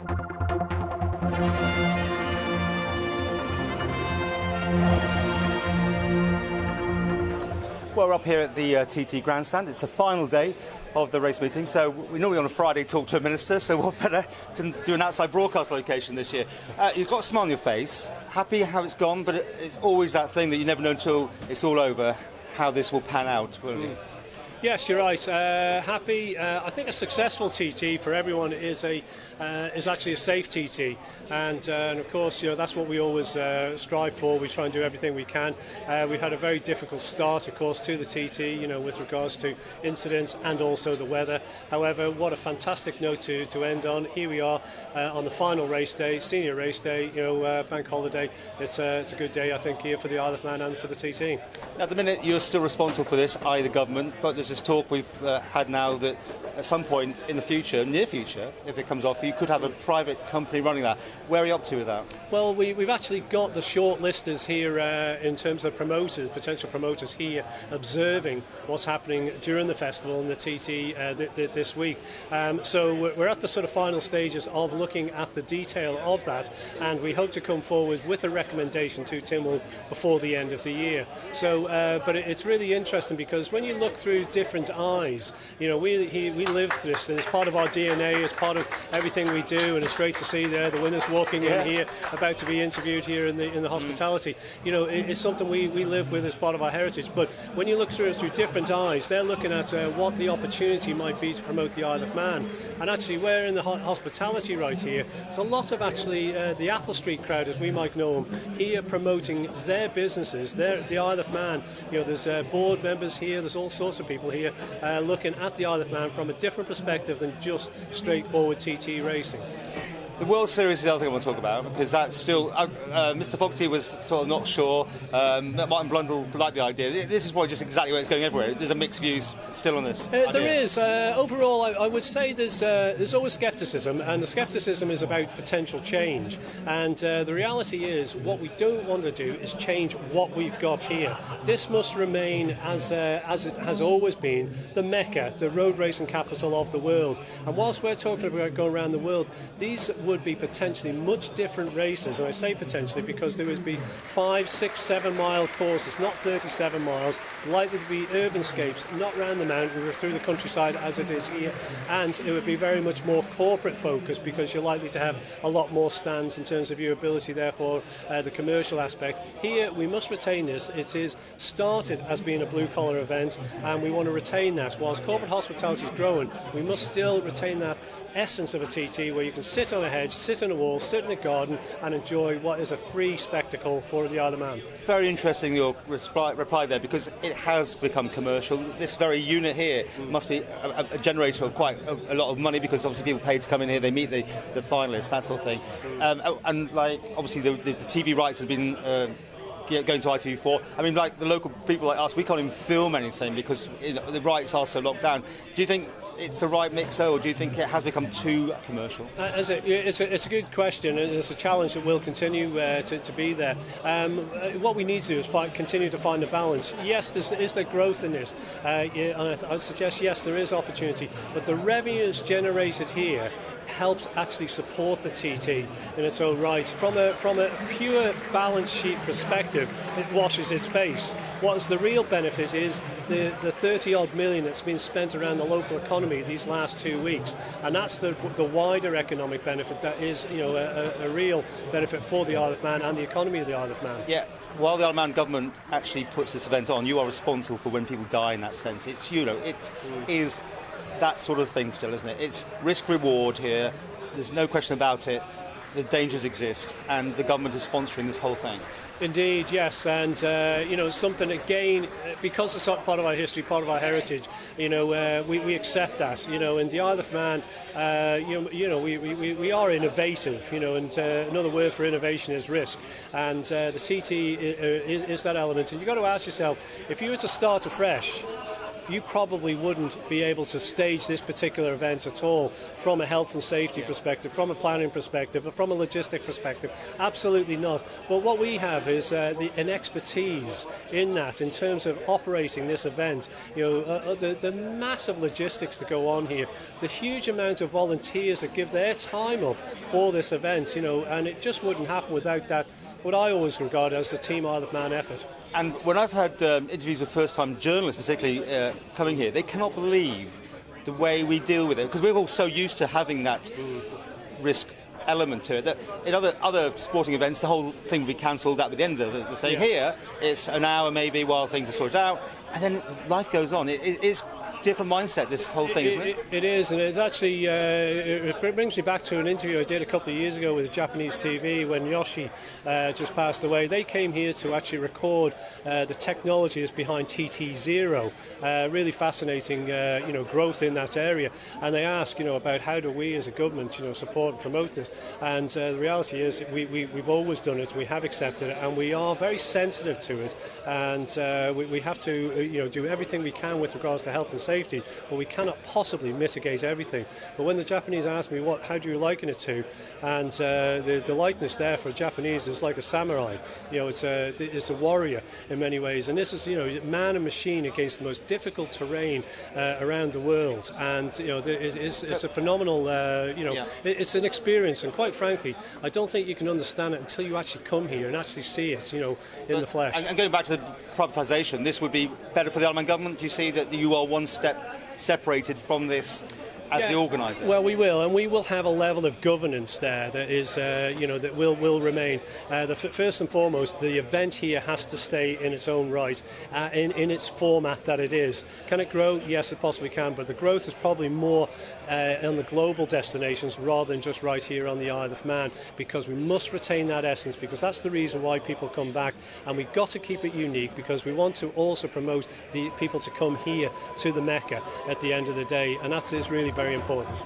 Well, we're up here at the TT Grandstand. It's the final day of the race meeting, so we normally on a Friday talk to a minister, so what better to do an outside broadcast location this year. You've got a smile on your face, happy how it's gone, but it's always that thing that you never know until it's all over how this will pan out, won't you? Yes, you're right. Happy. I think a successful TT for everyone is actually a safe TT, and of course, that's what we always strive for. We try and do everything we can. We've had a very difficult start, of course, to the TT, with regards to incidents and also the weather. However, what a fantastic note to end on. Here we are on the final race day, senior race day. Bank holiday. It's a good day, I think, here for the Isle of Man and for the TT. At the minute, you're still responsible for this, i.e. the government, but there's this talk we've had now that at some point in the future, near future, if it comes off, you could have a private company running that. Where are you up to with that? Well, we've actually got the shortlisters here in terms of promoters, potential promoters here, observing what's happening during the festival and the TT this week. So we're at the sort of final stages of looking at the detail of that, and we hope to come forward with a recommendation to Tynwald before the end of the year. So, but it's really interesting because when you look through different eyes, we live this, and it's part of our DNA, it's part of everything we do, and it's great to see there the winners walking in here, about to be interviewed here in the hospitality. It's something we live with as part of our heritage. But when you look through different eyes, they're looking at what the opportunity might be to promote the Isle of Man. And actually, we're in the hospitality right here. There's a lot of actually the Athol Street crowd, as we might know them, here promoting their businesses, the Isle of Man. There's board members here, there's all sorts of people here looking at the Isle of Man from a different perspective than just straightforward TT racing. The World Series is the other thing I want to talk about, because that's still... Mr Fogarty was sort of not sure. Martin Blundell liked the idea. This is probably just exactly where it's going everywhere. There's a mixed views still on this. There is. Overall, I would say there's always scepticism, and the scepticism is about potential change. And the reality is, what we don't want to do is change what we've got here. This must remain, as it has always been, the Mecca, the road racing capital of the world. And whilst we're talking about going around the world, these would be potentially much different races, and I say potentially because there would be 5, 6, 7 mile courses, not 37 miles, likely to be urbanscapes, not round the mountain or through the countryside as it is here, and it would be very much more corporate focused because you're likely to have a lot more stands in terms of your ability, therefore the commercial aspect. Here we must retain this. It is started as being a blue collar event, and we want to retain that. Whilst corporate hospitality is growing, we must still retain that essence of a TT where you can sit on a hedge, sit on a wall, sit in a garden and enjoy what is a free spectacle for the Isle of Man. Very interesting your reply there, because it has become commercial. This very unit here must be a generator of quite a lot of money, because obviously people pay to come in here, they meet the finalists, that sort of thing. And like obviously the TV rights has been going to ITV4. I mean, like the local people like us, we can't even film anything because the rights are so locked down. Do you think it's the right mix, or do you think it has become too commercial? It's a good question, and it's a challenge that will continue to be there. What we need to do is continue to find a balance. Yes, is there growth in this? And I suggest yes, there is opportunity, but the revenues generated here helps actually support the TT in its own right. From a pure balance sheet perspective, it washes its face. What is the real benefit is the 30-odd million that's been spent around the local economy these last 2 weeks, and that's the wider economic benefit that is a real benefit for the Isle of Man and the economy of the Isle of Man. Yeah. While the Isle of Man government actually puts this event on, you are responsible for when people die in that sense. It's it is that sort of thing still, isn't it? It's risk-reward here. There's no question about it. The dangers exist, and the government is sponsoring this whole thing. Indeed, yes, and something again, because it's part of our history, part of our heritage. We accept that. In the Isle of Man, we are innovative. And another word for innovation is risk, and the TT is that element. And you've got to ask yourself, if you were to start afresh, you probably wouldn't be able to stage this particular event at all from a health and safety perspective, from a planning perspective, from a logistic perspective. Absolutely not. But what we have is an expertise in that, in terms of operating this event. The massive logistics that go on here, the huge amount of volunteers that give their time up for this event, and it just wouldn't happen without that, what I always regard as the Team Isle of Man effort. And when I've had interviews with first-time journalists, particularly coming here, they cannot believe the way we deal with it, because we're all so used to having that risk element to it that in other sporting events the whole thing will be cancelled at the end of the thing. Yeah. Here it's an hour maybe while things are sorted out, and then life goes on. It's different mindset, this whole thing, isn't it? It is, and it's actually it brings me back to an interview I did a couple of years ago with Japanese TV when Yoshi just passed away. They came here to actually record the technology that's behind TT0. Really fascinating, growth in that area. And they ask, about how do we as a government, support and promote this. And the reality is we've always done it. We have accepted it, and we are very sensitive to it. And we have to, do everything we can with regards to health and safety, but we cannot possibly mitigate everything. But when the Japanese ask me, how do you liken it to? And the likeness there for Japanese is like a samurai. It's a warrior in many ways. And this is, man and machine against the most difficult terrain around the world. And, it's a phenomenal, it's an experience. And quite frankly, I don't think you can understand it until you actually come here and actually see it, in the flesh. And going back to the privatisation, this would be better for the Isle of Man government. Do you see that you are one step separated from this as the organiser? Well, we will, and we will have a level of governance there that is, that will remain. First and foremost, the event here has to stay in its own right, in its format that it is. Can it grow? Yes, it possibly can, but the growth is probably more on the global destinations rather than just right here on the Isle of Man, because we must retain that essence, because that's the reason why people come back, and we've got to keep it unique, because we want to also promote the people to come here to the Mecca at the end of the day, and that is really very important.